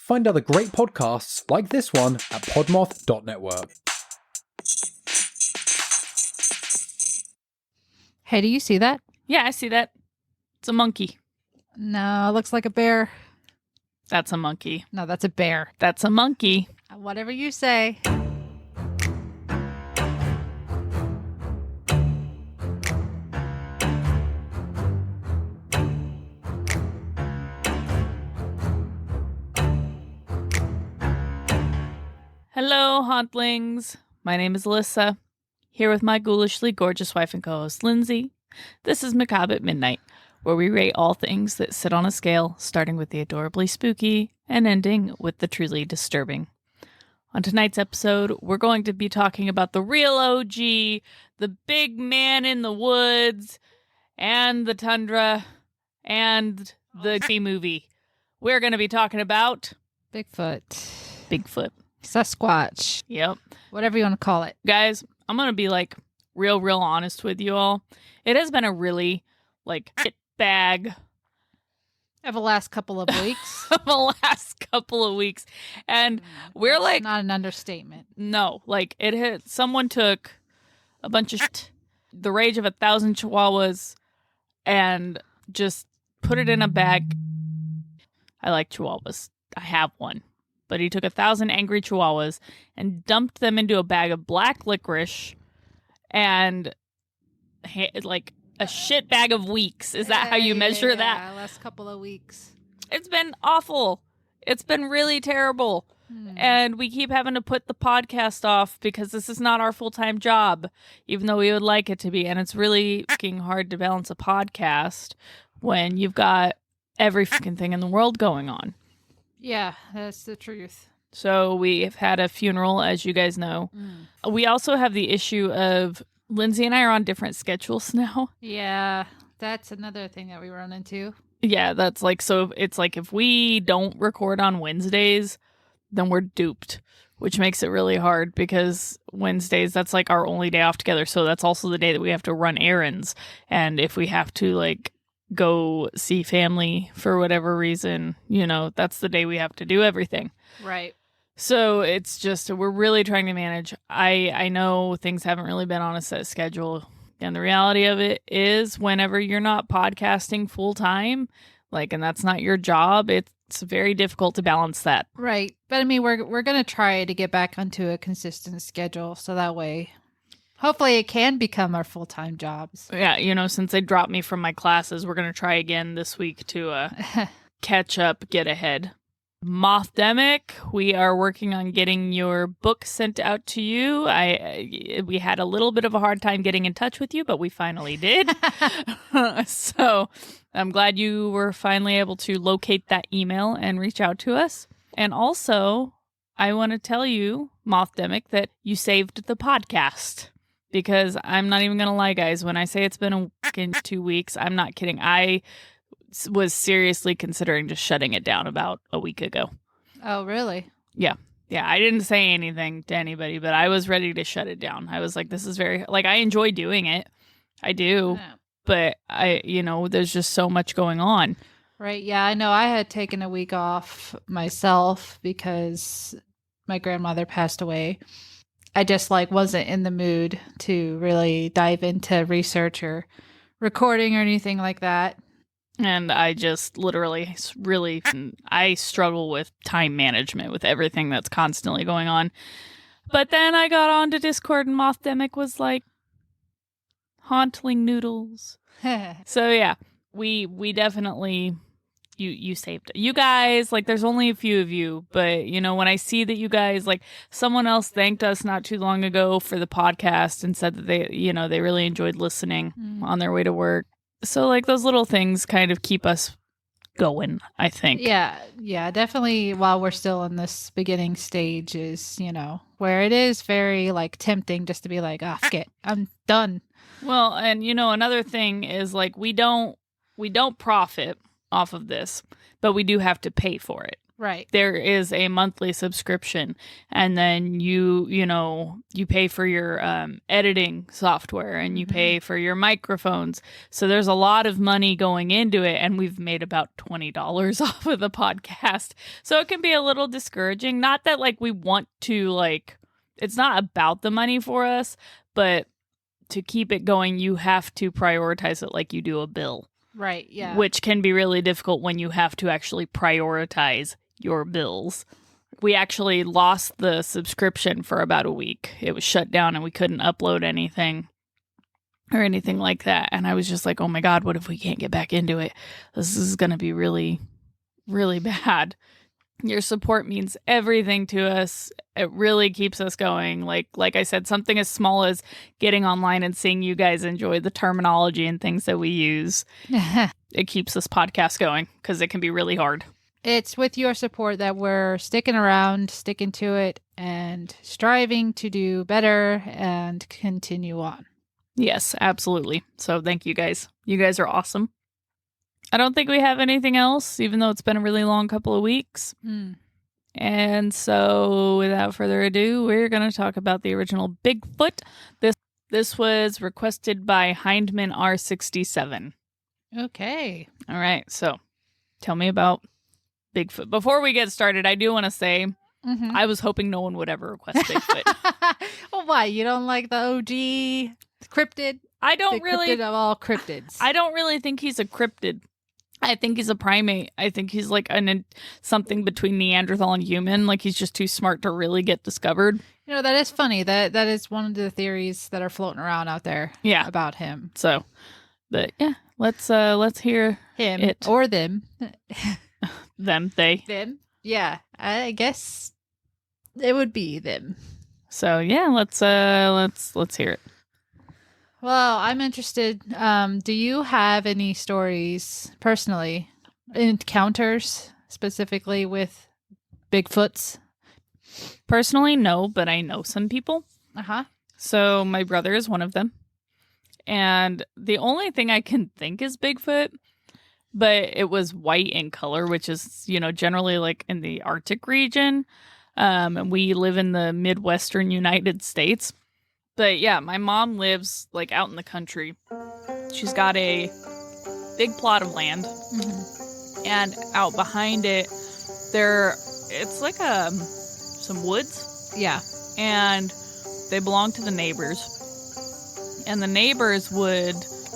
Find other great podcasts like this one at podmoth.network. Hey, do you see that? Yeah, I see that. It's a monkey. No, it looks like a bear. That's a monkey. No, that's a bear. That's a monkey. Whatever you say. Hello, hauntlings. My name is Alyssa, here with my ghoulishly gorgeous wife and co-host, Lindsay. This is Macabre at Midnight, where we rate all things that sit on a scale, starting with the adorably spooky and ending with the truly disturbing. On tonight's episode, we're going to be talking about the real OG, the big man in the woods, and the tundra, and the movie. We're going to be talking about Bigfoot. Bigfoot. Sasquatch. Yep. Whatever you want to call it. Guys, I'm going to be real honest with you all. It has been a really shit bag Of the last couple of weeks. of the last couple of weeks. And we're That's not an understatement. no, it hit, someone took a bunch of shit, the rage of 1,000 chihuahuas, and just put it in a bag. I like chihuahuas. I have one. But he took 1,000 angry chihuahuas and dumped them into a bag of black licorice and a shit bag of weeks. Is that how you measure that? Yeah, last couple of weeks. It's been awful. It's been really terrible. And we keep having to put the podcast off because this is not our full-time job, even though we would like it to be. And it's really fucking hard to balance a podcast when you've got every fucking thing in the world going on. Yeah, that's the truth. So we have had a funeral, as you guys know. We also have the issue of Lindsay and I are on different schedules now. Yeah, that's another thing that we run into. Yeah, that's so it's if we don't record on Wednesdays, then we're duped, which makes it really hard because Wednesdays, that's our only day off together. So that's also the day that we have to run errands. And if we have to go see family for whatever reason, that's the day we have to do everything. Right. So it's just, we're really trying to manage. I know things haven't really been on a set schedule. And the reality of it is whenever you're not podcasting full time, and that's not your job, it's very difficult to balance that. Right. But I mean, we're going to try to get back onto a consistent schedule. So that way, hopefully it can become our full-time jobs. Yeah. Since they dropped me from my classes, we're going to try again this week to catch up, get ahead. Mothdemic, we are working on getting your book sent out to you. We had a little bit of a hard time getting in touch with you, but we finally did. So I'm glad you were finally able to locate that email and reach out to us. And also, I want to tell you, Mothdemic, that you saved the podcast. Because I'm not even going to lie, guys, when I say it's been a week in 2 weeks, I'm not kidding. I was seriously considering just shutting it down about a week ago. Oh, really? Yeah. Yeah, I didn't say anything to anybody, but I was ready to shut it down. I was this is very, I enjoy doing it. I do. Yeah. But there's just so much going on. Right. Yeah, I know. I had taken a week off myself because my grandmother passed away. I just wasn't in the mood to really dive into research or recording or anything like that. And I just literally I struggle with time management with everything that's constantly going on. But then I got onto Discord and Mothdemic was haunting noodles. So yeah, we definitely, you saved it. You guys, there's only a few of you, but when I see that you guys, someone else thanked us not too long ago for the podcast and said that they, they really enjoyed listening on their way to work. So those little things kind of keep us going, I think. Yeah, definitely. While we're still in this beginning stage is, where it is very tempting just to be fuck it, I'm done. Well, and another thing is we don't profit off of this, but we do have to pay for it. Right. There is a monthly subscription, and then you pay for your editing software, and you pay for your microphones. So there's a lot of money going into it, and we've made about $20 off of the podcast. So it can be a little discouraging. Not that like we want to like, it's not about the money for us, but to keep it going, you have to prioritize it like you do a bill. Right, yeah. Which can be really difficult when you have to actually prioritize your bills. We actually lost the subscription for about a week. It was shut down and we couldn't upload anything or anything like that. And I was just like, oh my God, what if we can't get back into it? This is going to be really, really bad. Your support means everything to us. It really keeps us going. Like I said, something as small as getting online and seeing you guys enjoy the terminology and things that we use. It keeps this podcast going because it can be really hard. It's with your support that we're sticking around, sticking to it, and striving to do better and continue on. Yes, absolutely. So thank you guys. You guys are awesome. I don't think we have anything else, even though it's been a really long couple of weeks. And so without further ado, we're going to talk about the original Bigfoot. This was requested by Hindman R67. Okay. All right. So tell me about Bigfoot. Before we get started, I do want to say I was hoping no one would ever request Bigfoot. Well, why? You don't like the OG cryptid? I don't really. Cryptid of all cryptids. I don't really think he's a cryptid. I think he's a primate. I think he's like something between Neanderthal and human. Like he's just too smart to really get discovered. You know, that is funny. That is one of the theories that are floating around out there. Yeah. About him. So, but yeah, let's hear him it. Or them. Them, they. Them. Yeah, I guess it would be them. So yeah, let's hear it. Well, I'm interested. Do you have any stories personally, encounters specifically with Bigfoots? Personally, no, but I know some people. Uh-huh. So my brother is one of them. And the only thing I can think is Bigfoot, but it was white in color, which is, generally like in the Arctic region. And we live in the Midwestern United States. But yeah, my mom lives like out in the country. She's got a big plot of land. And out behind it, it's like some woods. Yeah. And they belong to the neighbors. And the neighbors would,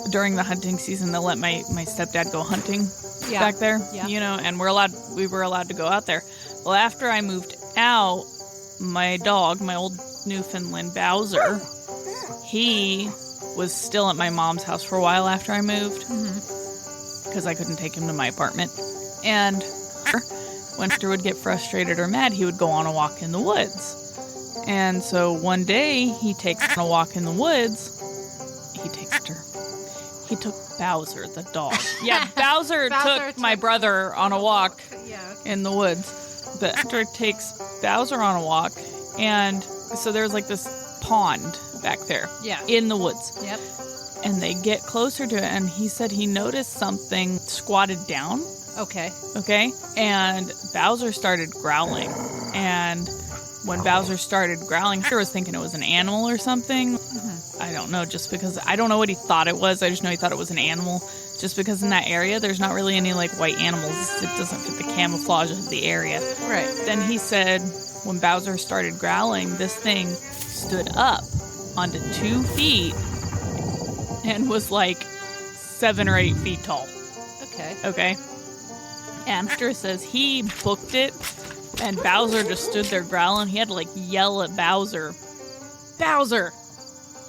during the hunting season, they'll let my stepdad go hunting back there, and we were allowed to go out there. Well, after I moved out, my dog, my old Newfoundland Bowser, he was still at my mom's house for a while after I moved because I couldn't take him to my apartment. And when Victor would get frustrated or mad, he would go on a walk in the woods. And so one day he takes on a walk in the woods. He took Bowser, the dog. Yeah, Bowser took my brother on a walk in the woods. But Victor takes Bowser on a walk, and so there's like this pond back there in the woods. Yep. And they get closer to it, and he said he noticed something squatted down. Okay. And Bowser started growling. And when Bowser started growling, I was thinking it was an animal or something. I don't know, just because I don't know what he thought it was. I just know he thought it was an animal. Just because in that area, there's not really any like white animals. It doesn't fit the camouflage of the area. Right. Then he said when Bowser started growling, this thing stood up onto 2 feet and was like 7 or 8 feet tall. Okay. And Victor says he booked it, and Bowser just stood there growling. He had to like yell at Bowser,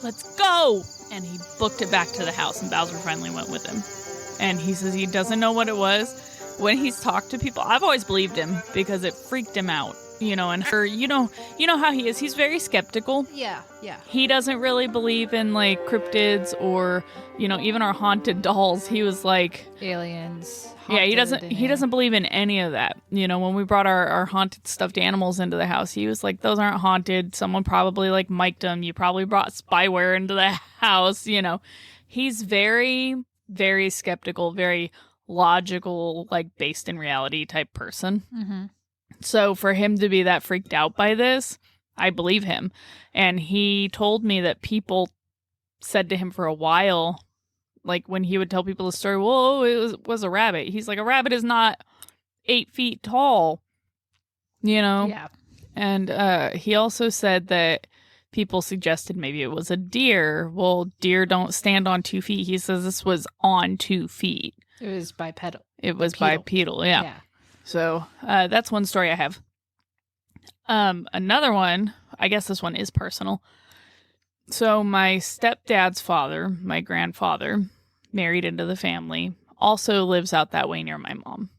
let's go! And he booked it back to the house, and Bowser finally went with him. And he says he doesn't know what it was. When he's talked to people, I've always believed him because it freaked him out. And you know how he is. He's very skeptical. Yeah. He doesn't really believe in like cryptids or, even our haunted dolls. He was like aliens. Yeah, he doesn't believe in any of that. When we brought our haunted stuffed animals into the house, he was like, those aren't haunted. Someone probably like mic'd them. You probably brought spyware into the house. He's very, very skeptical, very logical, like based in reality type person. So for him to be that freaked out by this, I believe him. And he told me that people said to him for a while, like when he would tell people the story, whoa, it was a rabbit. He's like, a rabbit is not 8 feet tall, you know? Yeah. And he also said that people suggested maybe it was a deer. Well, deer don't stand on 2 feet. He says this was on 2 feet. It was bipedal. It was bipedal, yeah. So that's one story I have. Another one, I guess this one is personal. So my stepdad's father, my grandfather, married into the family, also lives out that way near my mom.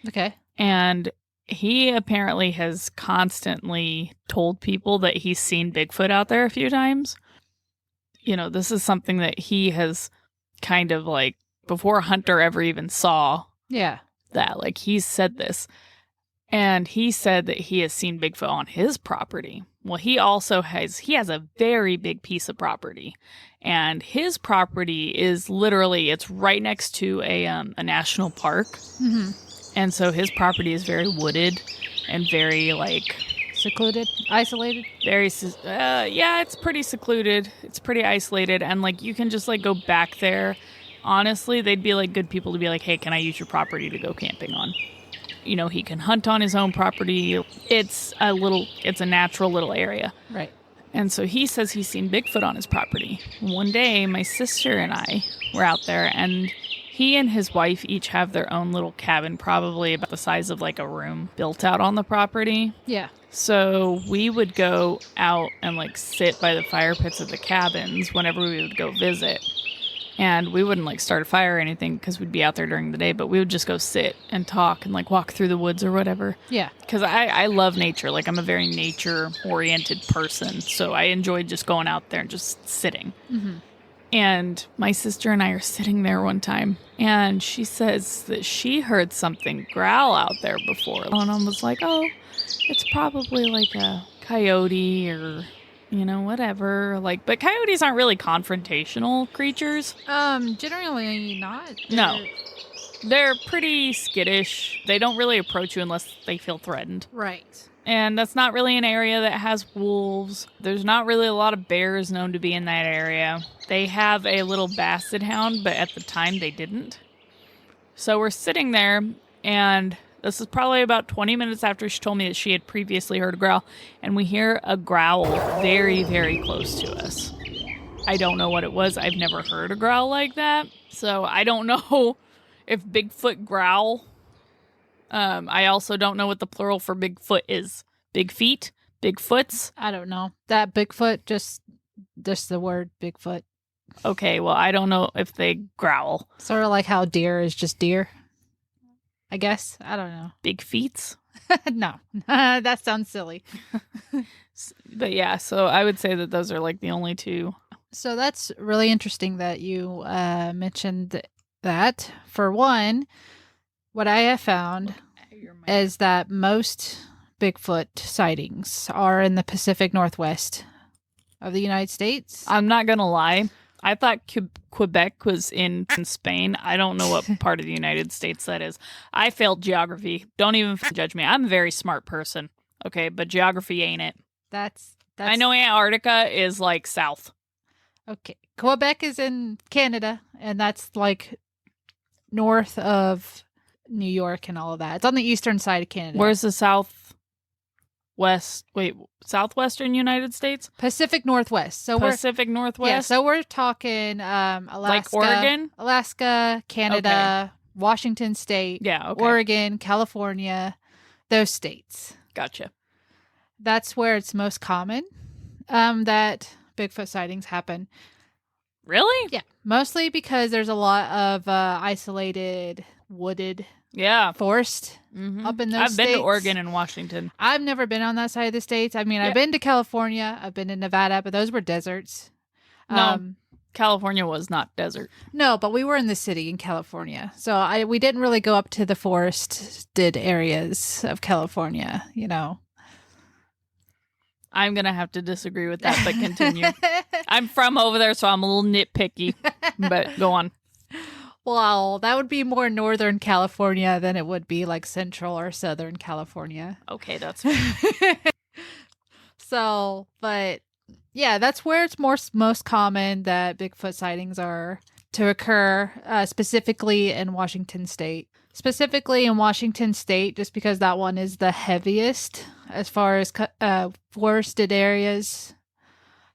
Okay. And he apparently has constantly told people that he's seen Bigfoot out there a few times. You know, this is something that he has kind of like, before Hunter ever even saw that, like he's said this. And he said that he has seen Bigfoot on his property. Well, he has a very big piece of property. And his property is literally, it's right next to a national park. Mm-hmm. And so his property is very wooded and very like... secluded? Isolated? Very, yeah, it's pretty secluded. It's pretty isolated. And like you can just like go back there. Honestly, they'd be like good people to be like, hey, can I use your property to go camping on? You know, he can hunt on his own property. It's a natural little area. Right. And so he says he's seen Bigfoot on his property. One day, my sister and I were out there, and he and his wife each have their own little cabin, probably about the size of like a room, built out on the property. Yeah. So we would go out and like sit by the fire pits of the cabins whenever we would go visit. And we wouldn't like start a fire or anything because we'd be out there during the day, but we would just go sit and talk and like walk through the woods or whatever. Yeah. Because I love nature. Like I'm a very nature oriented person. So I enjoyed just going out there and just sitting. Mm-hmm. And my sister and I are sitting there one time and she says that she heard something growl out there before. And I was like, oh, it's probably like a coyote or... you know, whatever. Like, but coyotes aren't really confrontational creatures. Generally not. No. They're pretty skittish. They don't really approach you unless they feel threatened. Right. And that's not really an area that has wolves. There's not really a lot of bears known to be in that area. They have a little basset hound, but at the time they didn't. So we're sitting there, and this is probably about 20 minutes after she told me that she had previously heard a growl, and we hear a growl very, very close to us. I don't know what it was. I've never heard a growl like that, so I don't know if Bigfoot growl. I also don't know what the plural for Bigfoot is. Big feet? Bigfoots? I don't know. That Bigfoot, just the word Bigfoot. Okay, well, I don't know if they growl. Sort of like how deer is just deer. I guess. I don't know. Big feets? No. That sounds silly. But yeah, so I would say that those are like the only two. So that's really interesting that you mentioned that. For one, what I have found is that most Bigfoot sightings are in the Pacific Northwest of the United States. I'm not going to lie. I thought Quebec was in Spain. I don't know what part of the United States that is. I failed geography. Don't even judge me. I'm a very smart person. Okay, but geography ain't it. That's I know Antarctica is like south. Okay. Quebec is in Canada, and that's like north of New York and all of that. It's on the eastern side of Canada. Where's the southwestern United States? Pacific Northwest. So Pacific Northwest? Yeah, so we're talking Alaska. Like Oregon? Alaska, Canada, okay. Washington State, yeah, okay. Oregon, California, those states. Gotcha. That's where it's most common that Bigfoot sightings happen. Really? Yeah. Mostly because there's a lot of isolated, wooded, forest up in those I've states. been to Oregon and Washington. I've never been on that side of the states. I mean, I've been to California. I've been to Nevada, but those were deserts. No, California was not desert. No, but we were in the city in California. So we didn't really go up to the forested areas of California, you know. I'm going to have to disagree with that, but continue. I'm from over there, so I'm a little nitpicky, but go on. Well, that would be more Northern California than it would be like Central or Southern California. Okay, that's So, but yeah, that's where it's most common that Bigfoot sightings are to occur, specifically in Washington State. Specifically in Washington State, just because that one is the heaviest as far as forested areas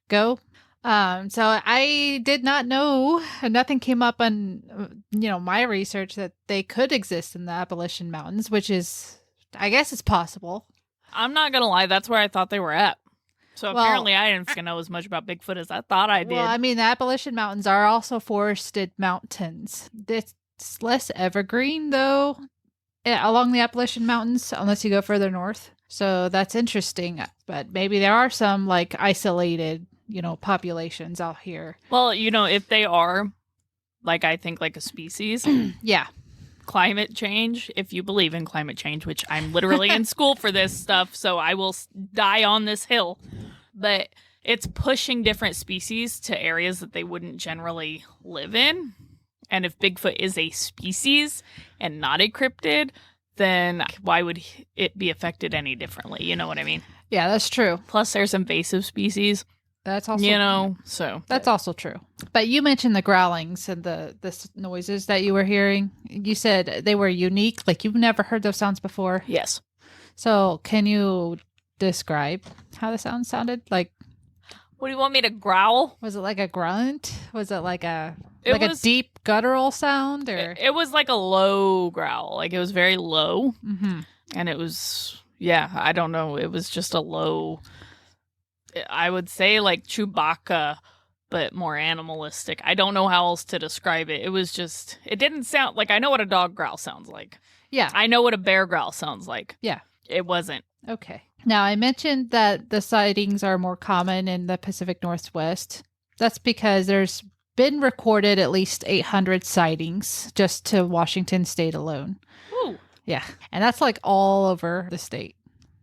go. So I did not know, nothing came up on, my research that they could exist in the Appalachian Mountains, which is, I guess it's possible. I'm not gonna lie, that's where I thought they were at. So apparently I didn't know as much about Bigfoot as I thought I did. Well, I mean, the Appalachian Mountains are also forested mountains. It's less evergreen, though, along the Appalachian Mountains, unless you go further north. So that's interesting. But maybe there are some, like, isolated, populations out here. Well, if they are, like, I think, like a species. Yeah. Climate change, if you believe in climate change, which I'm literally in school for this stuff, so I will die on this hill. But it's pushing different species to areas that they wouldn't generally live in. And if Bigfoot is a species and not a cryptid, then why would it be affected any differently? You know what I mean? Yeah, that's true. Plus, there's invasive species. That's also that's also true. But you mentioned the growlings and the noises that you were hearing. You said they were unique, like you've never heard those sounds before. Yes. So can you describe how the sound sounded? Like, what do you want me to growl? Was it like a grunt? Was it like a a deep guttural sound, or it was like a low growl? Like it was very low, and it was I don't know. It was just a low. I would say like Chewbacca, but more animalistic. I don't know how else to describe it. It was just, it didn't sound like, I know what a dog growl sounds like. Yeah. I know what a bear growl sounds like. Yeah. It wasn't. Okay. Now, I mentioned that the sightings are more common in the Pacific Northwest. That's because there's been recorded at least 800 sightings just to Washington State alone. Ooh. Yeah. And that's like all over the state.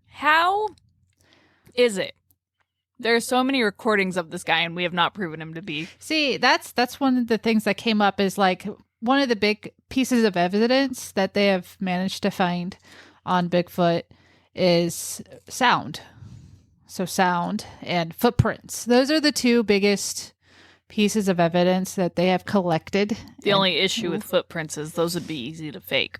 How is it? There are so many recordings of this guy, and we have not proven him to be. See, that's one of the things that came up is like one of the big pieces of evidence that they have managed to find on Bigfoot is sound. So sound and footprints. Those are the two biggest pieces of evidence that they have collected. The only issue with footprints is those would be easy to fake.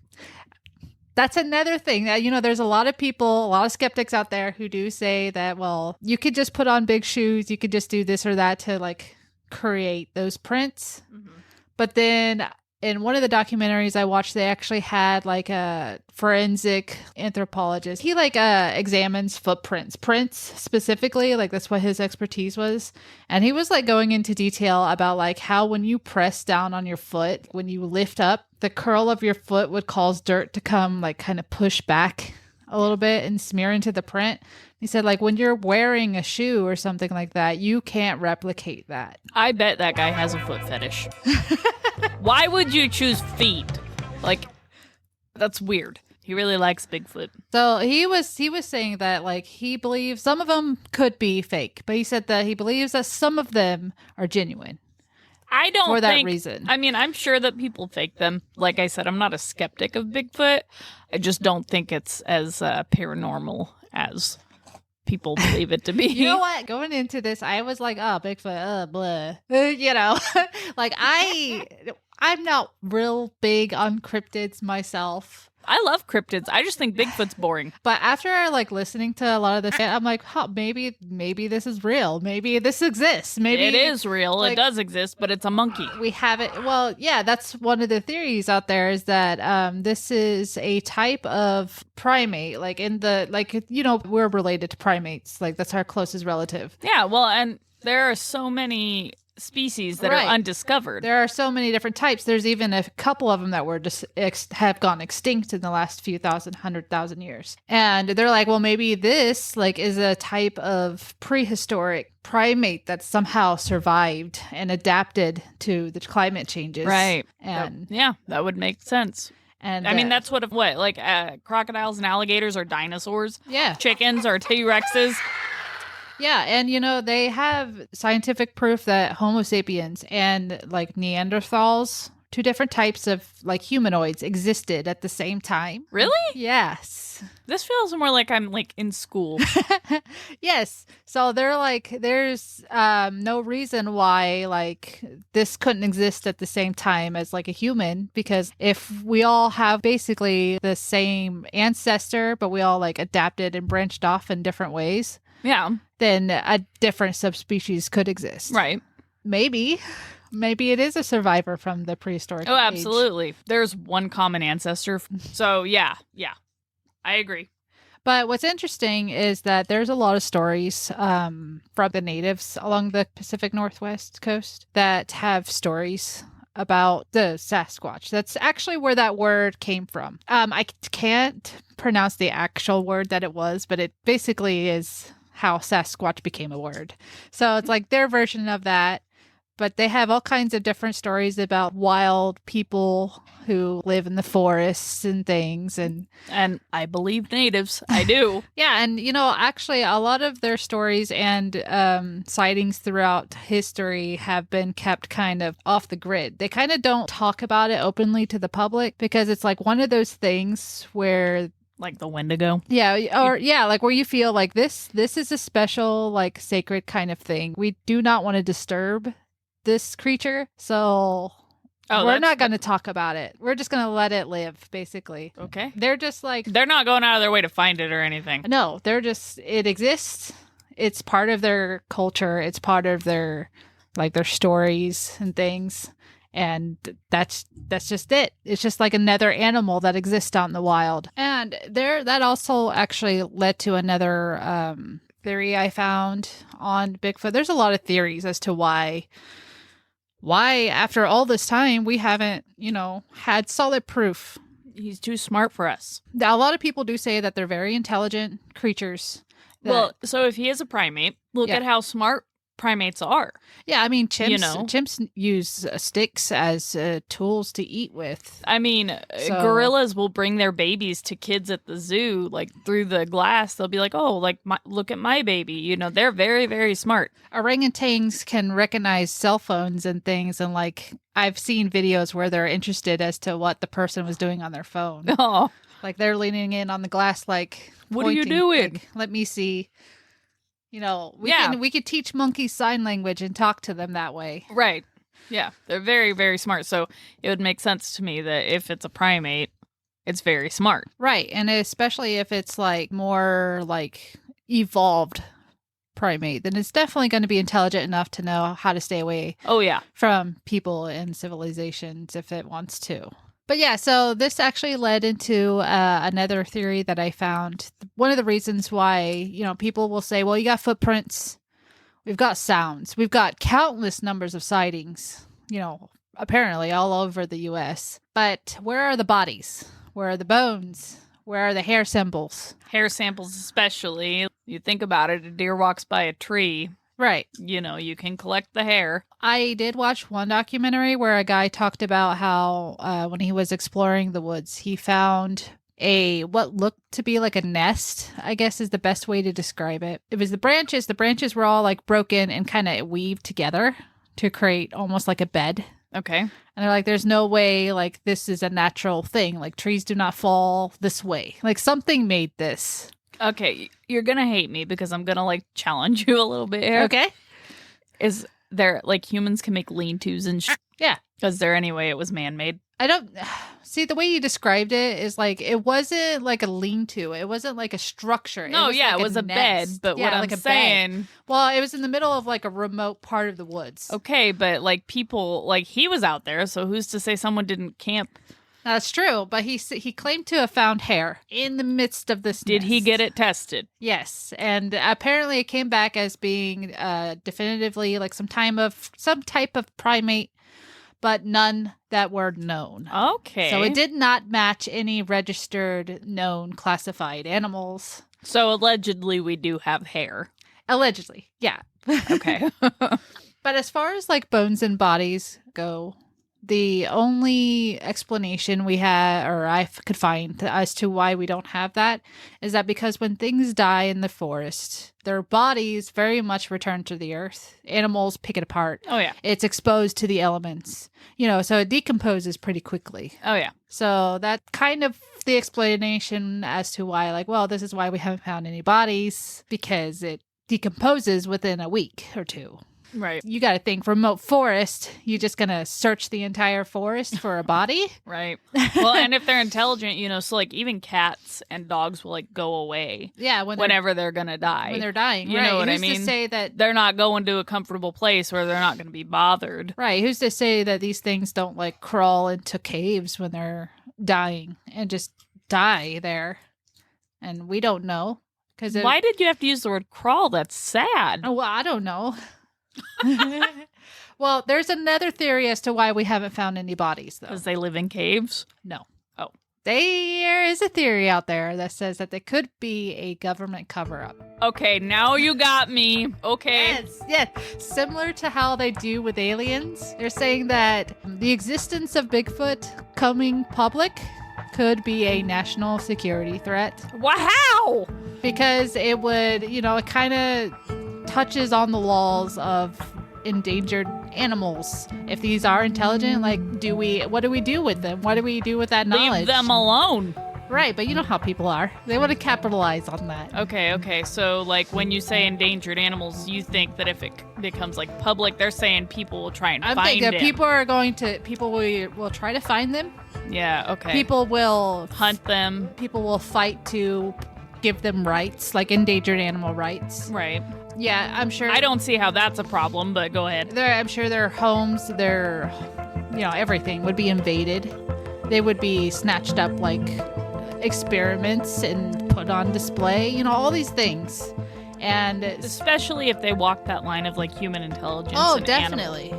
That's another thing that, there's a lot of people, a lot of skeptics out there who do say that, well, you could just put on big shoes. You could just do this or that to like create those prints. Mm-hmm. But then in one of the documentaries I watched, they actually had like a forensic anthropologist. He like examines prints specifically, like that's what his expertise was. And he was like going into detail about like how when you press down on your foot, when you lift up, the curl of your foot would cause dirt to come like kind of push back a little bit and smear into the print. He said like when you're wearing a shoe or something like that, you can't replicate that. I bet that guy has a foot fetish. Why would you choose feet? Like, that's weird. He really likes Bigfoot. So he was saying that like he believes some of them could be fake, but he said that he believes that some of them are genuine. I don't for that think, reason. I mean, I'm sure that people fake them. Like I said, I'm not a skeptic of Bigfoot. I just don't think it's as paranormal as people believe it to be. You know what? Going into this, I was like, oh, Bigfoot, blah. Like I'm not real big on cryptids myself. I love cryptids. I just think Bigfoot's boring. But after like listening to a lot of this, I'm like, maybe this is real. Maybe this exists. Maybe it is real. Like, it does exist, but it's a monkey. We have it. Well, yeah, that's one of the theories out there is that this is a type of primate. Like we're related to primates. Like that's our closest relative. Yeah. Well, and there are so many species that are undiscovered. There are so many different types. There's even a couple of them that were just have gone extinct in the last few 100,000 years. And they're like, well, maybe this like is a type of prehistoric primate that somehow survived and adapted to the climate changes. Right. And that would make sense. And I mean, that's what crocodiles and alligators are dinosaurs. Yeah. Chickens are T-Rexes. Yeah, and they have scientific proof that Homo sapiens and like Neanderthals two different types of like humanoids existed at the same time. Really? Yes. This feels more like I'm like in school. Yes. So they're like, there's no reason why like this couldn't exist at the same time as like a human, because if we all have basically the same ancestor, but we all like adapted and branched off in different ways, Yeah. then a different subspecies could exist. Right. Maybe it is a survivor from the prehistoric Oh, age. absolutely. There's one common ancestor. So yeah. I agree. But what's interesting is that there's a lot of stories from the natives along the Pacific Northwest coast that have stories about the Sasquatch. That's actually where that word came from. I can't pronounce the actual word that it was, but it basically is how Sasquatch became a word. So it's like their version of that. But they have all kinds of different stories about wild people who live in the forests and things. And I believe natives. I do. yeah, and actually a lot of their stories and sightings throughout history have been kept kind of off the grid. They kind of don't talk about it openly to the public because it's like one of those things where Like the Wendigo. yeah, like where you feel like this is a special, like sacred kind of thing. We do not want to disturb this creature, so we're not going to talk about it. We're just going to let it live, basically. Okay. They're just like... They're not going out of their way to find it or anything. No, they're just... It exists. It's part of their culture. It's part of their stories and things. And that's just it. It's just like another animal that exists out in the wild. And that also actually led to another theory I found on Bigfoot. There's a lot of theories as to why after all this time we haven't, had solid proof. He's too smart for us. A lot of people do say that they're very intelligent creatures. Well, so if he is a primate, look at how smart primates are. Yeah, I mean, chimps use sticks as tools to eat with. I mean, gorillas will bring their babies to kids at the zoo, like through the glass. They'll be like, "Oh, like look at my baby." They're very, very smart. Orangutans can recognize cell phones and things, and like I've seen videos where they're interested as to what the person was doing on their phone. Oh, like they're leaning in on the glass, like, "What are you doing? Like, let me see." We could teach monkeys sign language and talk to them that way. Right. Yeah. They're very, very smart. So it would make sense to me that if it's a primate, it's very smart. Right. And especially if it's like more like evolved primate, then it's definitely going to be intelligent enough to know how to stay away from people and civilizations if it wants to. But yeah, so this actually led into another theory that I found. One of the reasons why, people will say, well, you got footprints, we've got sounds, we've got countless numbers of sightings, apparently all over the U.S. But where are the bodies? Where are the bones? Where are the hair samples? Hair samples especially. You think about it, a deer walks by a tree. Right. You can collect the hair. I did watch one documentary where a guy talked about how when he was exploring the woods, he found what looked to be like a nest, I guess is the best way to describe it. It was the branches. The branches were all like broken and kind of weaved together to create almost like a bed. Okay. And they're like, there's no way like this is a natural thing. Like trees do not fall this way. Like something made this. Okay, you're going to hate me because I'm going to like challenge you a little bit here. Okay. Is there like humans can make lean-tos and Yeah. Is there any way it was man-made? I don't see the way you described it is like it wasn't like a lean-to. It wasn't like a structure. No, it was a bed. But what I'm saying, well, it was in the middle of like a remote part of the woods. Okay, but like people, like he was out there, so who's to say someone didn't camp? That's true, but he claimed to have found hair in the midst of this Did nest. he get it tested? Yes, and apparently it came back as being definitively like some type of primate, but none that were known. Okay. So it did not match any registered, known, classified animals. So allegedly we do have hair. Allegedly, yeah. Okay. But as far as like bones and bodies go, The only explanation we had, or I could find, as to why we don't have that is that because when things die in the forest, their bodies very much return to the earth. Animals pick it apart. Oh, yeah. It's exposed to the elements, so it decomposes pretty quickly. Oh, yeah. So that's kind of the explanation as to why, this is why we haven't found any bodies, because it decomposes within a week or two. Right. You got to think, remote forest, you're just going to search the entire forest for a body? Right. Well, and if they're intelligent, so even cats and dogs will go away. Yeah. Whenever they're going to die. When they're dying. You right. know what Who's I mean? To say that they're not going to a comfortable place where they're not going to be bothered. Right. Who's to say that these things don't crawl into caves when they're dying and just die there? And we don't know. Why did you have to use the word crawl? That's sad. Oh, well, I don't know. Well, there's another theory as to why we haven't found any bodies, though. Because they live in caves? No. Oh. There is a theory out there that says that they could be a government cover-up. Okay, now you got me. Okay. Yes. Similar to how they do with aliens. They're saying that the existence of Bigfoot coming public could be a national security threat. Wow! Because it would, it kind of touches on the laws of endangered animals. If these are intelligent, what do we do with them? What do we do with that knowledge? Leave them alone. Right, but you know how people are. They want to capitalize on that. Okay. So, when you say endangered animals, you think that if it becomes, public, they're saying people will try and find them. People will try to find them. Yeah, okay. People will hunt them. People will fight to give them rights, like endangered animal rights. Right. Yeah, I'm sure. I don't see how that's a problem, but go ahead. I'm sure their homes, their, everything would be invaded. They would be snatched up like experiments and put on display, all these things. And especially if they walk that line of human intelligence. Oh, and definitely.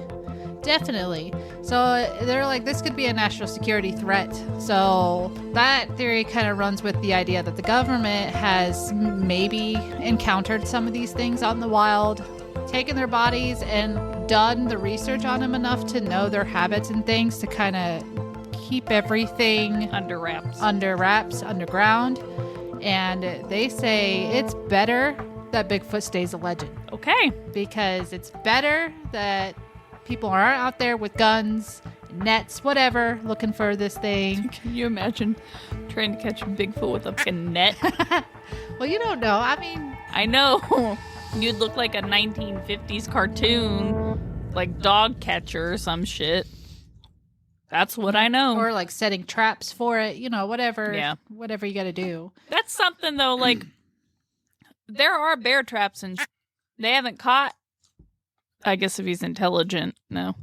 Definitely. So they're like, this could be a national security threat. So that theory kind of runs with the idea that the government has maybe encountered some of these things out in the wild, taken their bodies and done the research on them enough to know their habits and things to kind of keep everything under wraps, underground. And they say it's better that Bigfoot stays a legend. Okay. Because it's better that people aren't out there with guns, nets, whatever, looking for this thing. Can you imagine trying to catch a Bigfoot with a fucking net? Well, you don't know. I mean... I know. You'd look like a 1950s cartoon, like dog catcher or some shit. That's what I know. Or setting traps for it, whatever. Yeah. Whatever you got to do. That's something, though, there are bear traps and they haven't caught. I guess if he's intelligent, no.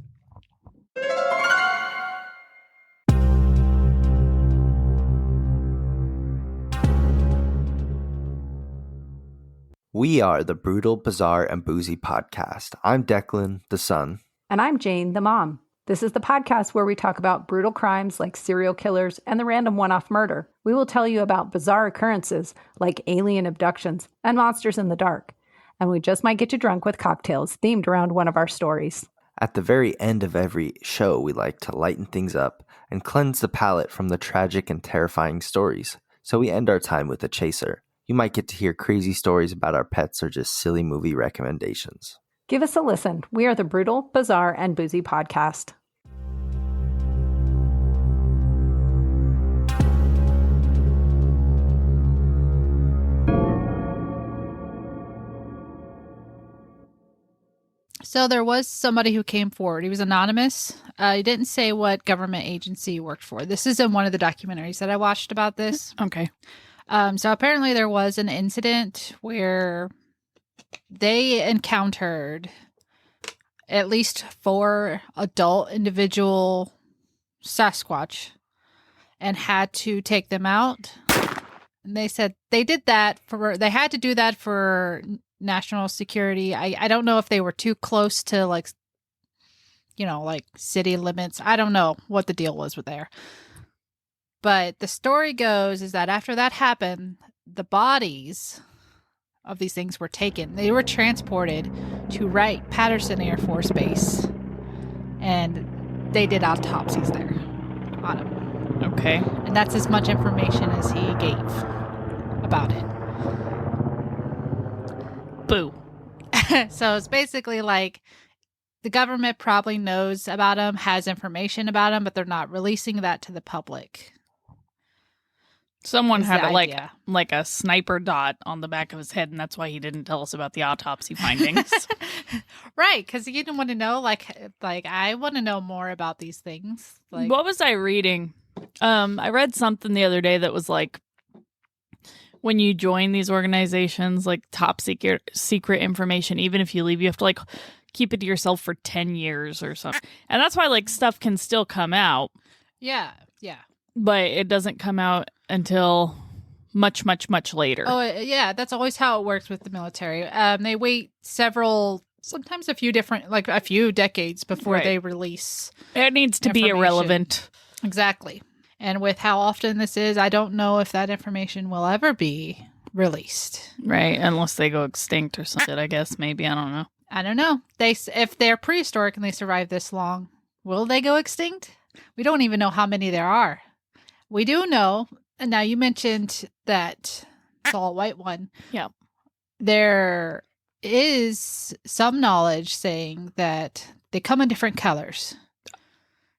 We are the Brutal, Bizarre, and Boozy podcast. I'm Declan, the son. And I'm Jane, the mom. This is the podcast where we talk about brutal crimes like serial killers and the random one-off murder. We will tell you about bizarre occurrences like alien abductions and monsters in the dark. And we just might get you drunk with cocktails themed around one of our stories. At the very end of every show, we like to lighten things up and cleanse the palate from the tragic and terrifying stories. So we end our time with a chaser. You might get to hear crazy stories about our pets or just silly movie recommendations. Give us a listen. We are the Brutal, Bizarre, and Boozy podcast. So there was somebody who came forward. He was anonymous. He didn't say what government agency he worked for. This is in one of the documentaries that I watched about this. Okay. So apparently there was an incident where they encountered at least 4 adult individual Sasquatch and had to take them out. And they said they did that they had to do that for national security. I don't know if they were too close to city limits. I don't know what the deal was with there. But the story goes is that after that happened, the bodies of these things were taken. They were transported to Wright-Patterson Air Force Base. And they did autopsies there on him. Okay. And that's as much information as he gave about it. Boo. So it's basically like the government probably knows about him, has information about him, but they're not releasing that to the public. Someone Is had the like idea. like a sniper dot on the back of his head, and that's why he didn't tell us about the autopsy findings. Right, because you didn't want to know, like I want to know more about these things. Like, What was I reading? I read something the other day that was like, when you join these organizations, like top secret information, even if you leave, you have to like keep it to yourself for 10 years or something. And that's why like stuff can still come out, yeah. but it doesn't come out until much, much, much later. Oh, yeah, that's always how it works with the military. They wait sometimes a few decades before Right. they release. It needs to be information. irrelevant. Exactly. And with how often this is, I don't know if that information will ever be released. Right. Unless they go extinct or something, I guess. Maybe. I don't know. I don't know. If they're prehistoric and they survive this long, will they go extinct? We don't even know how many there are. We do know, and now you mentioned that salt white one. Yeah. There is some knowledge saying that they come in different colors.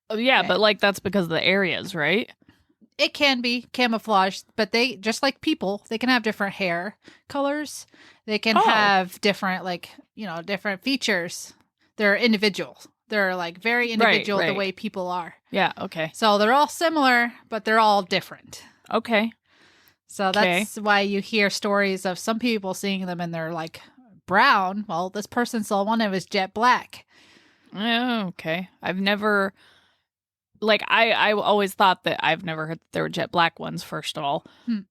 Oh, yeah, Okay. but like that's because of the areas, right? It can be camouflage, but they, just like people, they can have different hair colors. They can have different, different features. They're individual. They're like very individual the right. way people are. Yeah. Okay. So they're all similar, but they're all different. Okay. So that's why you hear stories of some people seeing them and they're like brown. Well, this person saw one that was jet black. Oh, okay. I've never, like, I always thought that I've never heard that there were jet black ones, first of all.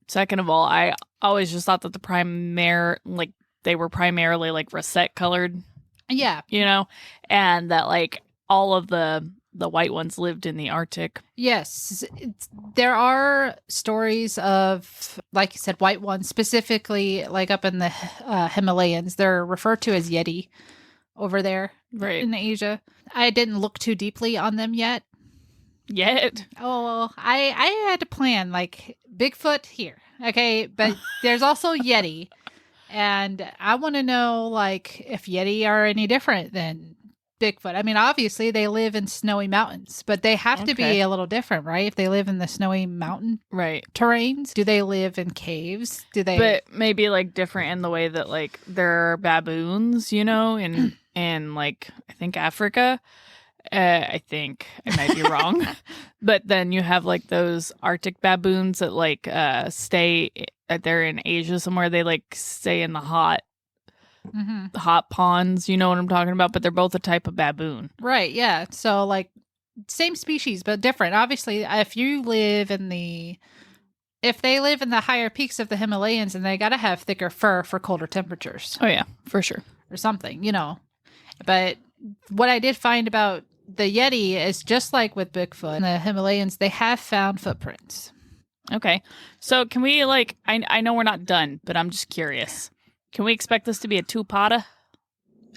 Second of all, I always just thought that they were primarily like russet colored, Yeah. and that like all of the white ones lived in the Arctic. Yes. There are stories of, like you said, white ones, specifically like up in the Himalayas. They're referred to as Yeti over there in Asia. I didn't look too deeply on them yet. Oh, I had to plan like Bigfoot here. Okay. But there's also Yeti. And I want to know like if Yeti are any different than Bigfoot. I mean, obviously they live in snowy mountains, but they have to be a little different, right? If they live in the snowy mountain terrains, do they live in caves? But maybe like different in the way that like there are baboons, in like I think Africa. I think I might be wrong, but then you have like those Arctic baboons that like they're in Asia somewhere. They like stay in the hot ponds. You know what I'm talking about? But they're both a type of baboon, right? Yeah. So like same species but different. Obviously, if they live in the higher peaks of the Himalayas, and they gotta have thicker fur for colder temperatures. Oh yeah, for sure, or something, But what I did find about the Yeti is just like with Bigfoot in the Himalayas, they have found footprints. Okay. So can we like, I know we're not done, but I'm just curious. Can we expect this to be a two-parter?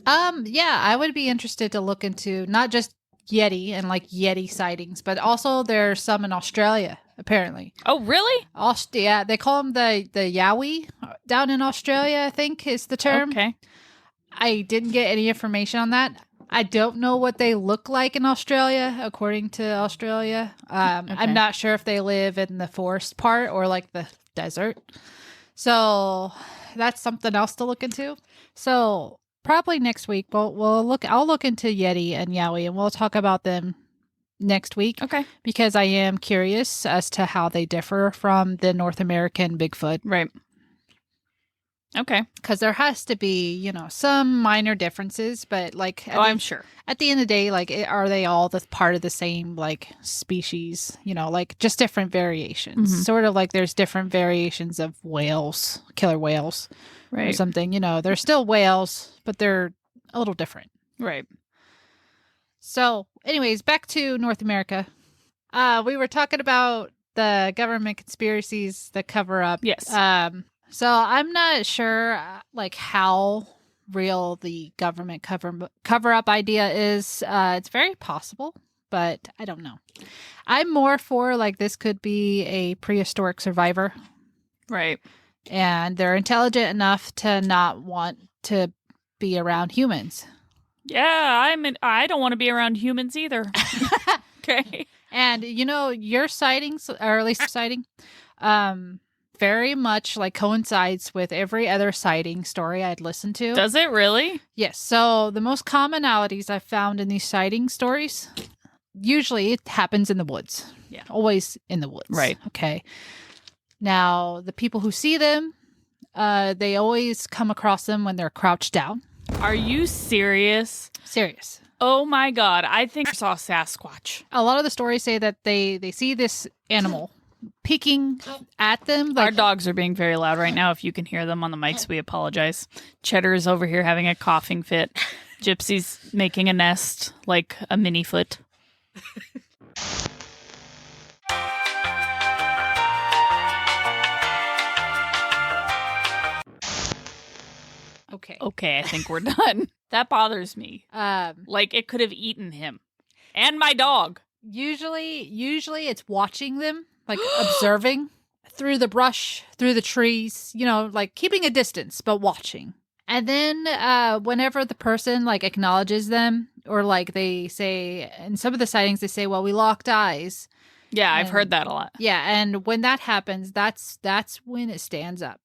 Yeah, I would be interested to look into not just Yeti and like Yeti sightings, but also there's some in Australia, apparently. Oh, really? Yeah, they call them the Yowie down in Australia, I think is the term. Okay. I didn't get any information on that. I don't know what they look like in Australia, according to Australia. I'm not sure if they live in the forest part or like the desert. So that's something else to look into. So probably next week, I'll look into Yeti and Yowie, and we'll talk about them next week. Okay. Because I am curious as to how they differ from the North American Bigfoot. Right. Okay. Because there has to be, some minor differences, but like, I'm sure. At the end of the day, like, are they all part of the same like species? Like just different variations. Mm-hmm. Sort of like there's different variations of whales, killer whales, right? Or something. They're still whales, but they're a little different, right? So, anyways, back to North America. We were talking about the government conspiracies that cover up. Yes. So I'm not sure, like, how real the government cover up idea is. It's very possible but I don't know. I'm more for like this could be a prehistoric survivor. Right. And they're intelligent enough to not want to be around humans. Yeah, I don't want to be around humans either. Okay. And your sightings, or at least sighting, very much like coincides with every other sighting story I'd listened to. Does it really? Yes. So the most commonalities I've found in these sighting stories, usually it happens in the woods. Yeah. Always in the woods. Right. Okay. Now, the people who see them, they always come across them when they're crouched down. Are you serious? Serious. Oh my God. I think I saw Sasquatch. A lot of the stories say that they see this animal peeking at them. Our dogs are being very loud right now. If you can hear them on the mics, we apologize. Cheddar is over here having a coughing fit. Gypsy's making a nest like a mini foot. Okay, I think we're done. That bothers me. Like it could have eaten him and my dog. Usually it's watching them, like observing through the brush, through the trees, like keeping a distance, but watching. And then whenever the person like acknowledges them, or like they say, in some of the sightings, they say, well, we locked eyes. Yeah, I've heard that a lot. Yeah, and when that happens, that's when it stands up.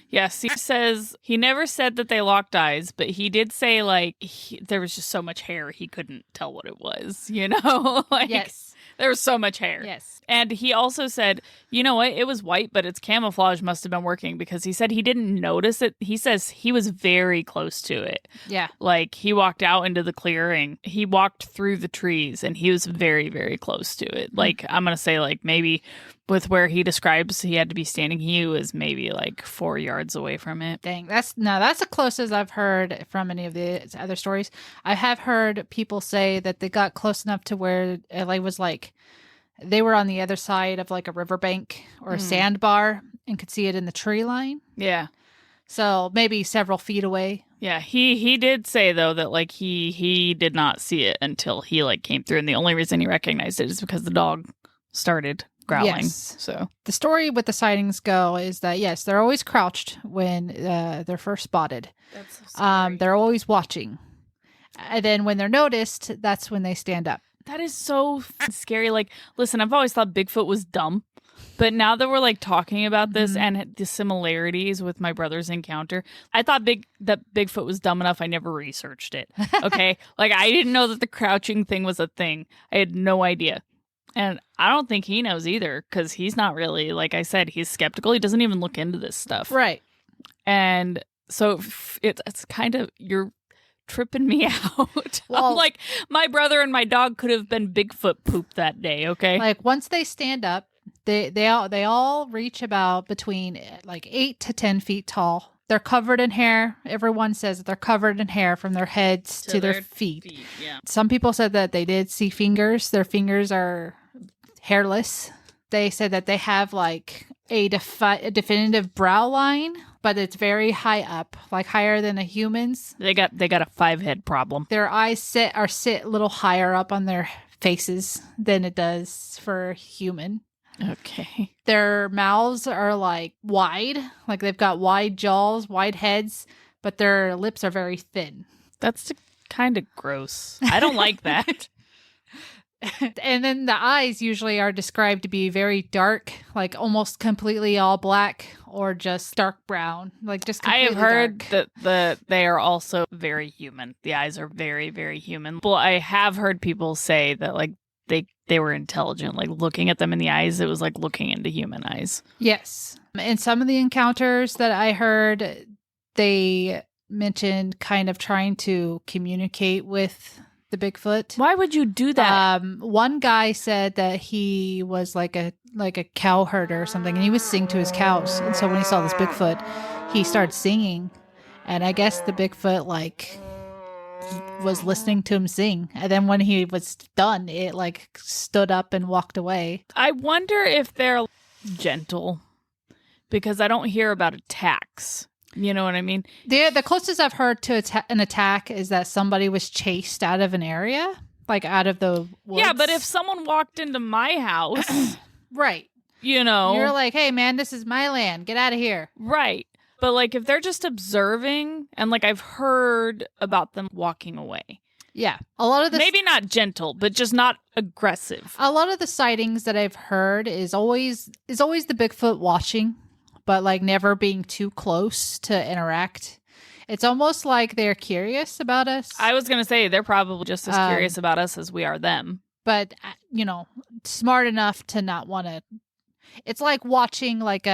Yes, he says he never said that they locked eyes, but he did say like there was just so much hair he couldn't tell what it was, like yes, there was so much hair. Yes. And he also said, you know what, it was white, but its camouflage must have been working, because he said he didn't notice it. He says he was very close to it. Yeah. Like he walked out into the clearing, he walked through the trees, and he was very, very close to it. Like I'm going to say like maybe with where he describes he had to be standing, he was maybe like 4 yards away from it. Dang, that's the closest I've heard from any of the other stories. I have heard people say that they got close enough to where it was like they were on the other side of like a riverbank or a sandbar and could see it in the tree line. Yeah. So maybe several feet away. Yeah, he did say though that like he did not see it until he like came through, and the only reason he recognized it is because the dog started growling. Yes. So the story with the sightings go is that yes, they're always crouched when they're first spotted. That's so scary. They're always watching, and then when they're noticed, that's when they stand up. That is so scary. Like, listen, I've always thought Bigfoot was dumb, but now that we're like talking about this and the similarities with my brother's encounter, I thought that Bigfoot was dumb enough I never researched it. Okay, like I didn't know that the crouching thing was a thing. I had no idea. And I don't think he knows either, because he's not really, like I said, he's skeptical. He doesn't even look into this stuff. Right. And so it's kind of, you're tripping me out. Well, I'm like, my brother and my dog could have been Bigfoot poop that day, okay? Like once they stand up, they all reach about between like 8 to 10 feet tall. They're covered in hair. Everyone says that they're covered in hair from their heads to their feet. Yeah. Some people said that they did see fingers. Their fingers are hairless. They said that they have like a definitive brow line, but it's very high up, like higher than a human's. They got a 5-head problem. Their eyes sit a little higher up on their faces than it does for a human. Okay. Their mouths are like wide, like they've got wide jaws, wide heads, but their lips are very thin. That's kind of gross. I don't like that. And then the eyes usually are described to be very dark, like almost completely all black or just dark brown, like just I completely have heard dark. that they are also very human. The eyes are very, very human. Well, I have heard people say that like they were intelligent, like looking at them in the eyes, it was like looking into human eyes. Yes. In some of the encounters that I heard, they mentioned kind of trying to communicate with the Bigfoot. Why would you do that? One guy said that he was like a cow herder or something, and he would sing to his cows. And so when he saw this Bigfoot, he started singing. And I guess the Bigfoot like was listening to him sing. And then when he was done, it like stood up and walked away. I wonder if they're gentle, because I don't hear about attacks. You know what I mean? The closest I've heard to an attack is that somebody was chased out of an area. like out of the woods. Yeah, but if someone walked into my house, right, you know, you're like, hey man, this is my land, get out of here. Right. But like if they're just observing, and like I've heard about them walking away. Yeah, a lot of the maybe not gentle, but just not aggressive. A lot of the sightings that I've heard is always the Bigfoot watching, but like never being too close to interact. It's almost like they're curious about us. I was gonna say they're probably just as curious about us as we are them. But you know, smart enough to not want to. It's like watching like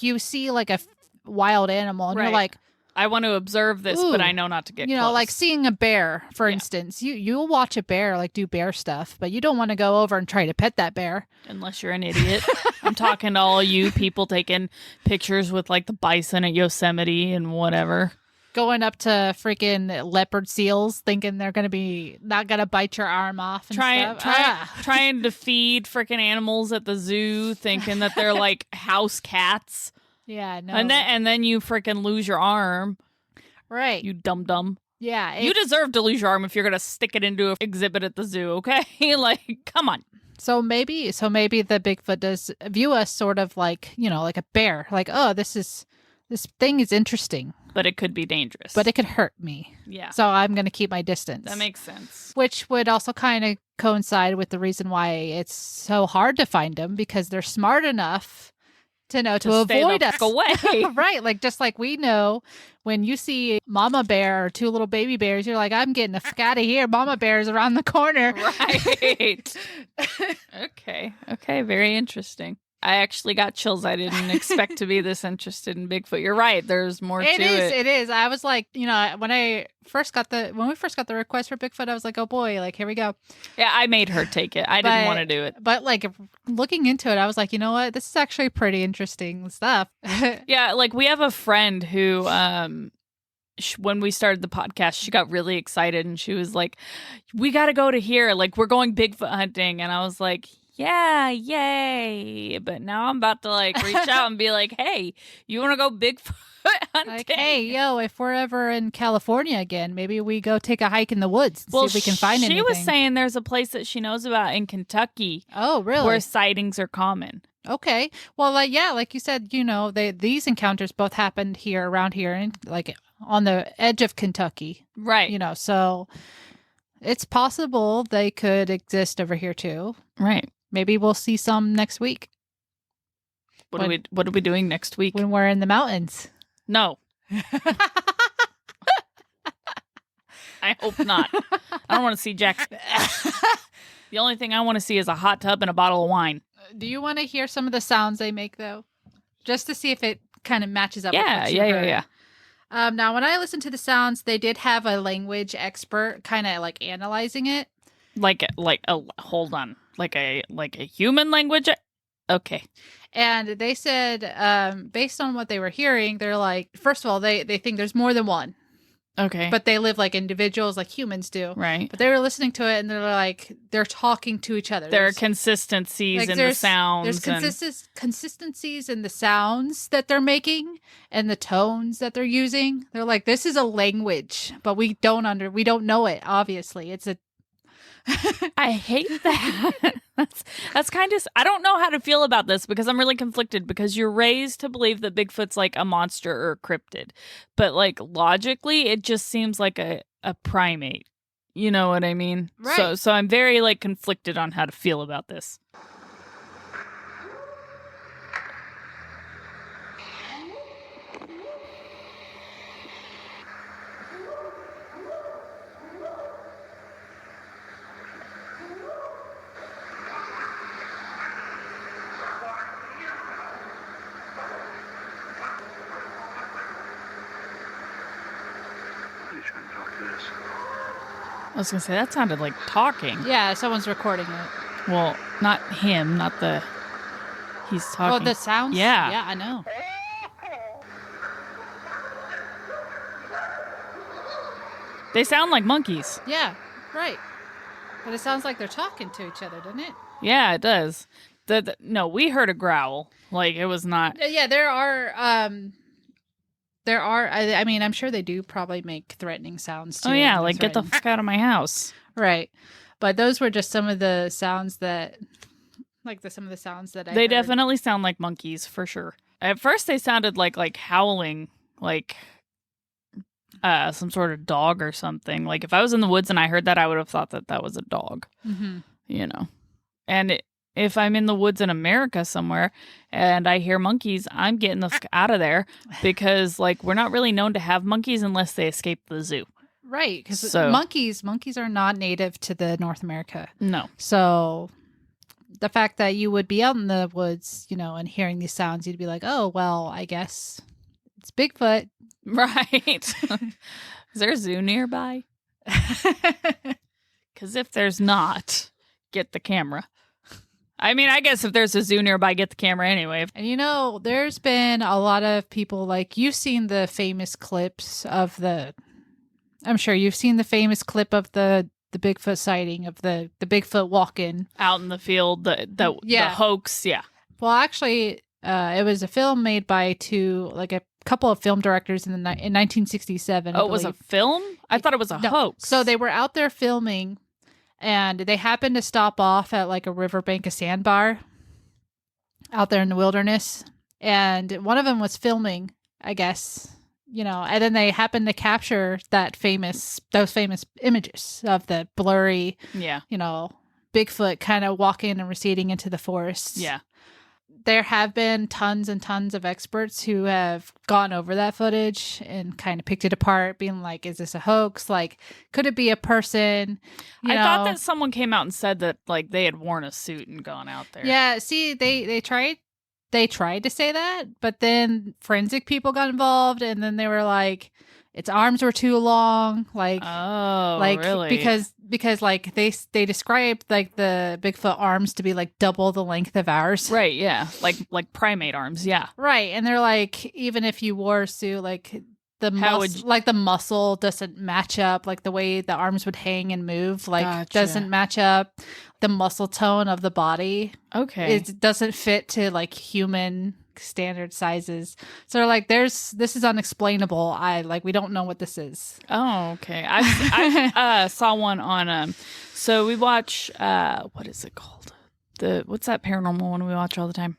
you see like a wild animal, and you're like, I want to observe this, but I know not to get close. Know, like seeing a bear, for instance. You'll watch a bear like do bear stuff, but you don't want to go over and try to pet that bear. Unless you're an idiot. I'm talking to all you people taking pictures with like the bison at Yosemite and whatever. Going up to freaking leopard seals, thinking they're going to be not going to bite your arm off and trying to feed freaking animals at the zoo, thinking that they're like house cats. Yeah, no. And then you freaking lose your arm. Right. You dum-dum. Yeah. You deserve to lose your arm if you're going to stick it into an exhibit at the zoo, okay? Like, come on. So maybe the Bigfoot does view us sort of like, you know, like a bear. Like, oh, this thing is interesting. But it could be dangerous. But it could hurt me. Yeah. So I'm going to keep my distance. That makes sense. Which would also kind of coincide with the reason why it's so hard to find them, because they're smart enough to know to avoid us. Away. Right. Like, just like we know when you see mama bear or two little baby bears, you're like, I'm getting the fuck out of here. Mama bear's around the corner. Right. Okay. Very interesting. I actually got chills. I didn't expect to be this interested in Bigfoot. You're right. There's more to it. It is. I was like, you know, when we first got the request for Bigfoot, I was like, oh boy, like here we go. Yeah, I made her take it. I didn't want to do it. But like looking into it, I was like, you know what? This is actually pretty interesting stuff. Yeah, like we have a friend who when we started the podcast, she got really excited and she was like, we got to go to here. Like, we're going Bigfoot hunting. And I was like, yeah, yay. But now I'm about to like reach out and be like, hey, you want to go Bigfoot hunting? Like, hey, yo, if we're ever in California again, maybe we go take a hike in the woods and see if we can find anything. She was saying there's a place that she knows about in Kentucky. Oh, really? Where sightings are common. Okay. Well, like you said, you know, these encounters both happened around here, and like on the edge of Kentucky. Right. You know, so it's possible they could exist over here too. Right. Maybe we'll see some next week. What are we doing next week? When we're in the mountains. No. I hope not. I don't want to see Jack. The only thing I want to see is a hot tub and a bottle of wine. Do you want to hear some of the sounds they make, though? Just to see if it kind of matches up with what you heard. Yeah. Now, when I listened to the sounds, they did have a language expert kind of like analyzing it. Hold on. Like a human language? Okay. And they said, based on what they were hearing, they're like, first of all, they think there's more than one. Okay. But they live like individuals, like humans do. Right. But they were listening to it, and they're like, they're talking to each other. There are consistencies in the sounds. There's consistencies in the sounds that they're making and the tones that they're using. They're like, this is a language, but we don't know it, obviously. It's a I hate that. That's kind of, I don't know how to feel about this because I'm really conflicted, because you're raised to believe that Bigfoot's like a monster or a cryptid, but like logically it just seems like a primate. You know what I mean? Right. So I'm very like conflicted on how to feel about this. I was going to say, that sounded like talking. Yeah, someone's recording it. Well, not him, he's talking. Oh, the sounds? Yeah. Yeah, I know. They sound like monkeys. Yeah, right. But it sounds like they're talking to each other, doesn't it? Yeah, it does. No, we heard a growl. Like, it was not. Yeah, there are There are, I mean, I'm sure they do probably make threatening sounds too. Oh, yeah, when like, get the threatened. fuck out of my house. Right. But those were just some of the sounds that, some of the sounds that I They heard. definitely sound like monkeys, for sure. At first, they sounded like howling, like some sort of dog or something. Like, if I was in the woods and I heard that, I would have thought that was a dog, you know. And if I'm in the woods in America somewhere and I hear monkeys, I'm getting the fuck out of there because, like, we're not really known to have monkeys unless they escape the zoo. Right, because So- monkeys are not native to the North America. No. So the fact that you would be out in the woods, you know, and hearing these sounds, you'd be like, oh, well, I guess it's Bigfoot. Right. Is there a zoo nearby? Because if there's not, get the camera. I mean, I guess if there's a zoo nearby, get the camera anyway. And you know, there's been a lot of people, like, you've seen the famous clips of I'm sure you've seen the famous clip of the Bigfoot sighting of the Bigfoot walk-in. Out in the field, the hoax, yeah. Well, actually, it was a film made by a couple of film directors in 1967. Oh, it was a film? I thought it was a hoax. So they were out there filming, and they happened to stop off at like a riverbank, a sandbar out there in the wilderness. And one of them was filming, I guess, you know, and then they happened to capture those famous images of the blurry, you know, Bigfoot kind of walking and receding into the forest. Yeah. There have been tons and tons of experts who have gone over that footage and kind of picked it apart, being like, is this a hoax? Like, could it be a person? I thought that someone came out and said that, like, they had worn a suit and gone out there. Yeah, see, they tried to say that, but then forensic people got involved, and then they were like, its arms were too long, like, really? because like they described like the Bigfoot arms to be like double the length of ours. Right, yeah. Like primate arms, yeah. Right. And they're like, even if you wore a suit, like the muscle doesn't match up, like the way the arms would hang and move, like Gotcha. doesn't match up. The muscle tone of the body, Okay. it doesn't fit to like human standard sizes. So they're like, this is unexplainable. We don't know what this is. Oh, okay. I saw one on so we watch what is it called? What's that paranormal one we watch all the time?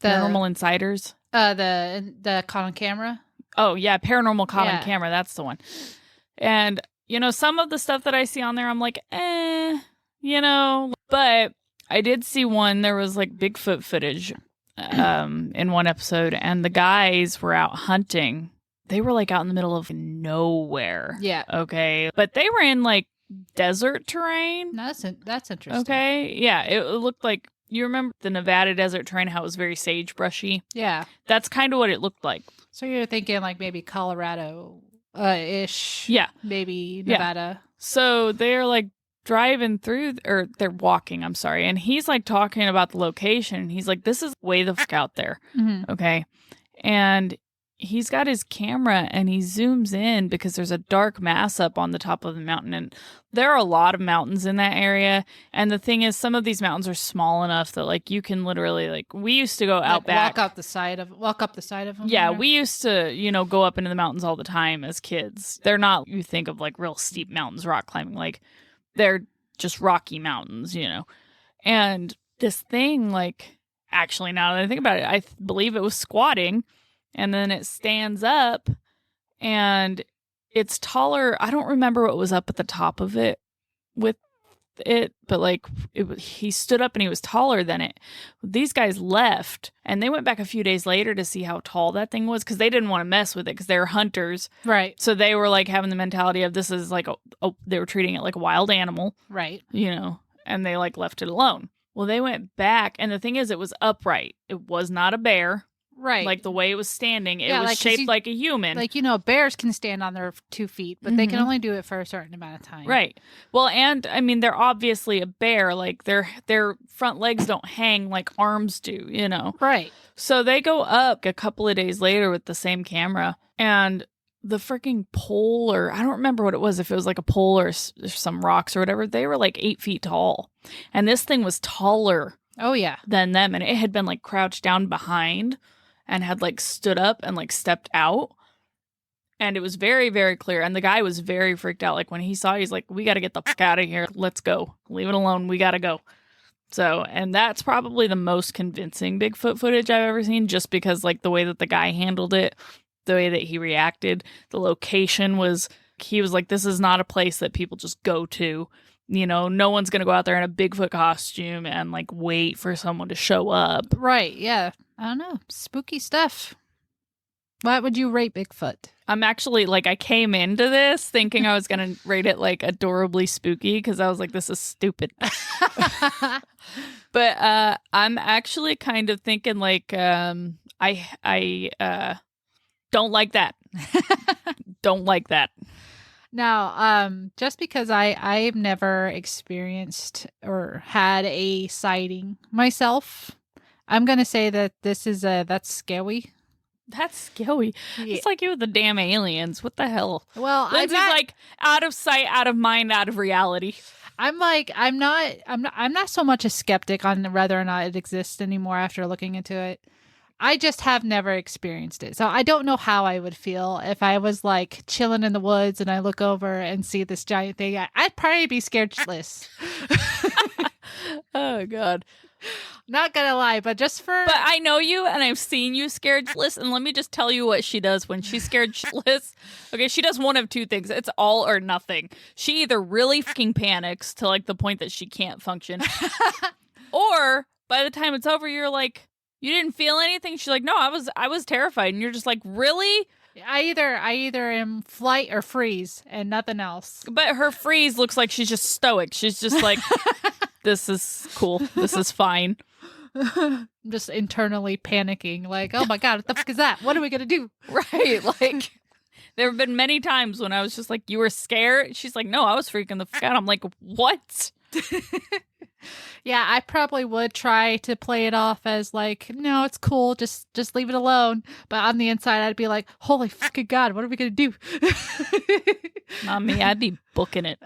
Paranormal Insiders. The caught on camera. Oh yeah, Paranormal Caught on Camera. That's the one. And you know, some of the stuff that I see on there, I'm like, you know. But I did see one. There was like Bigfoot footage in one episode, and the guys were out hunting. They were like out in the middle of nowhere. Yeah. Okay. But they were in like desert terrain. That's interesting. Okay. Yeah. It looked like, you remember the Nevada desert terrain, how it was very sagebrushy? Yeah. That's kind of what it looked like. So you're thinking like maybe Colorado ish. Yeah. Maybe Nevada. Yeah. So they're like driving through, or they're walking, I'm sorry. And he's like talking about the location. He's like, this is way the fuck out there. Mm-hmm. Okay. And he's got his camera and he zooms in because there's a dark mass up on the top of the mountain. And there are a lot of mountains in that area. And the thing is, some of these mountains are small enough that like you can literally, like, we used to go out back. Walk up the side of them. Yeah, we used to, you know, go up into the mountains all the time as kids. They're not, you think of like real steep mountains, rock climbing, like they're just rocky mountains, you know. And this thing, like, actually, now that I think about it, I believe it was squatting. And then it stands up and it's taller. I don't remember what was up at the top of it with it, but like he stood up and he was taller than it. These guys left and they went back a few days later to see how tall that thing was because they didn't want to mess with it because they were hunters. Right. So they were like having the mentality of this is like, they were treating it like a wild animal. Right. You know, and they like left it alone. Well, they went back and the thing is, it was upright. It was not a bear. Right. Like the way it was standing, it was like, shaped like a human. Like, you know, bears can stand on their 2 feet, but they can only do it for a certain amount of time. Right. Well, and I mean, they're obviously a bear. Like their front legs don't hang like arms do, you know? Right. So they go up a couple of days later with the same camera and the freaking pole, or I don't remember what it was, if it was like a pole or some rocks or whatever, they were like 8 feet tall. And this thing was taller than them. And it had been like crouched down behind. and had like stood up and like stepped out. And it was very, very clear. And the guy was very freaked out. Like when he saw, he's like, we got to get the fuck out of here. Let's go. Leave it alone. We got to go. So, and that's probably the most convincing Bigfoot footage I've ever seen, just because like the way that the guy handled it, the way that he reacted, the location was, he was like, this is not a place that people just go to. You know, no one's going to go out there in a Bigfoot costume and like wait for someone to show up. Right. Yeah. I don't know. Spooky stuff. What would you rate Bigfoot? I'm actually like, I came into this thinking I was going to rate it like adorably spooky because I was like, this is stupid. But I'm actually kind of thinking like, I don't like that. Don't like that. Now, just because I've never experienced or had a sighting myself, I'm going to say that that's scary. That's scary. Yeah. It's like you with the damn aliens. What the hell? Well, Lindsay's like out of sight, out of mind, out of reality. I'm not so much a skeptic on whether or not it exists anymore after looking into it. I just have never experienced it. So I don't know how I would feel if I was like chilling in the woods and I look over and see this giant thing. I'd probably be scared shitless. Oh, God. Not gonna lie, but I know you and I've seen you scared shitless, and let me just tell you what she does when she's scared shitless. Okay, she does one of two things. It's all or nothing. She either really fucking panics to like the point that she can't function, or by the time it's over, you're like, you didn't feel anything? She's like, no, I was terrified, and you're just like, really? I either am flight or freeze and nothing else. But her freeze looks like she's just stoic. She's just like, this is cool. This is fine. I'm just internally panicking, like, oh my God, what the fuck is that? What are we gonna do? Right. Like, there have been many times when I was just like, you were scared? She's like, no, I was freaking the fuck out. I'm like, what? Yeah, I probably would try to play it off as like, no, it's cool, just leave it alone. But on the inside, I'd be like, holy fucking God, what are we gonna do? Not me. I'd be booking it.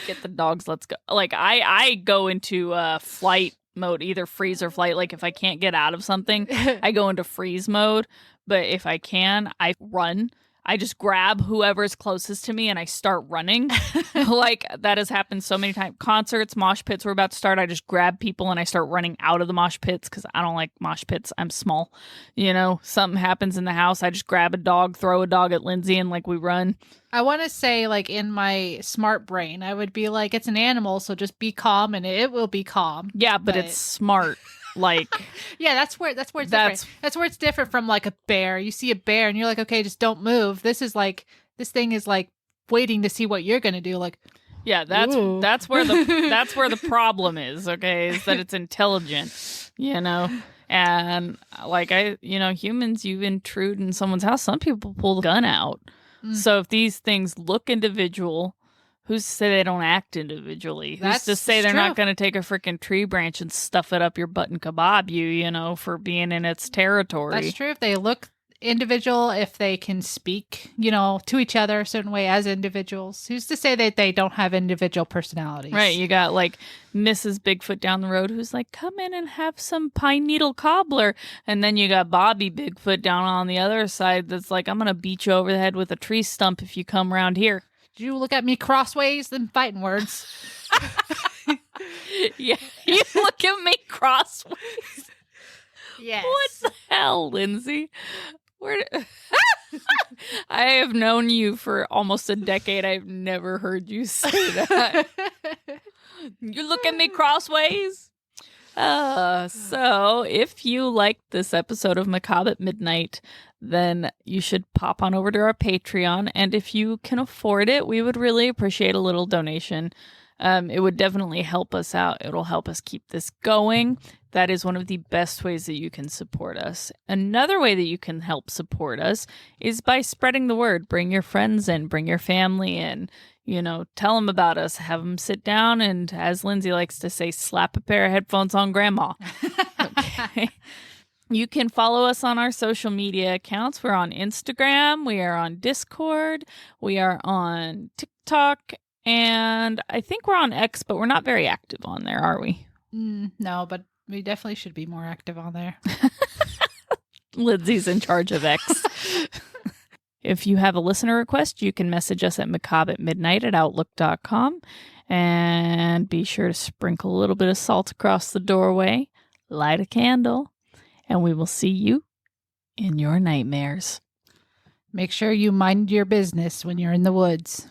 Get the dogs. Let's go. Like I go into flight mode, either freeze or flight. Like if I can't get out of something, I go into freeze mode. But if I can, I run. I just grab whoever's closest to me and I start running. Like that has happened so many times. Concerts, mosh pits were about to start. I just grab people and I start running out of the mosh pits because I don't like mosh pits. I'm small. You know, something happens in the house. I just grab a dog, throw a dog at Lindsay, and like we run. I want to say, like, in my smart brain, I would be like, it's an animal, so just be calm and it will be calm. Yeah, but it's smart. Like, yeah, that's where it's different. That's where it's different from like a bear. You see a bear and you're like, okay, just don't move. This thing is like waiting to see what you're gonna do. Like, yeah, that's where the problem is. Okay, is that it's intelligent, you know, and like humans, you intrude in someone's house. Some people pull the gun out. So if these things look individual, who's to say they don't act individually? Who's to say they're not going to take a freaking tree branch and stuff it up your butt and kebab you, for being in its territory? That's true. If they look individual, if they can speak, to each other a certain way as individuals, who's to say that they don't have individual personalities? Right. You got like Mrs. Bigfoot down the road who's like, come in and have some pine needle cobbler. And then you got Bobby Bigfoot down on the other side that's like, I'm going to beat you over the head with a tree stump if you come around here. Did you look at me crossways? Then fighting words. Yeah, you look at me crossways. Yes. What the hell, Lindsay? I have known you for almost a decade. I've never heard you say that. You look at me crossways? So if you liked this episode of Macabre at Midnight, then you should pop on over to our Patreon. And if you can afford it, we would really appreciate a little donation. It would definitely help us out. It'll help us keep this going. That is one of the best ways that you can support us. Another way that you can help support us is by spreading the word. Bring your friends in, bring your family in, tell them about us, have them sit down and, as Lindsay likes to say, slap a pair of headphones on grandma. Okay. You can follow us on our social media accounts. We're on Instagram. We are on Discord. We are on TikTok. And I think we're on X, but we're not very active on there, are we? No, but We definitely should be more active on there. Lindsay's in charge of X. If you have a listener request, you can message us at macabre@midnight@outlook.com. And be sure to sprinkle a little bit of salt across the doorway, light a candle, and we will see you in your nightmares. Make sure you mind your business when you're in the woods.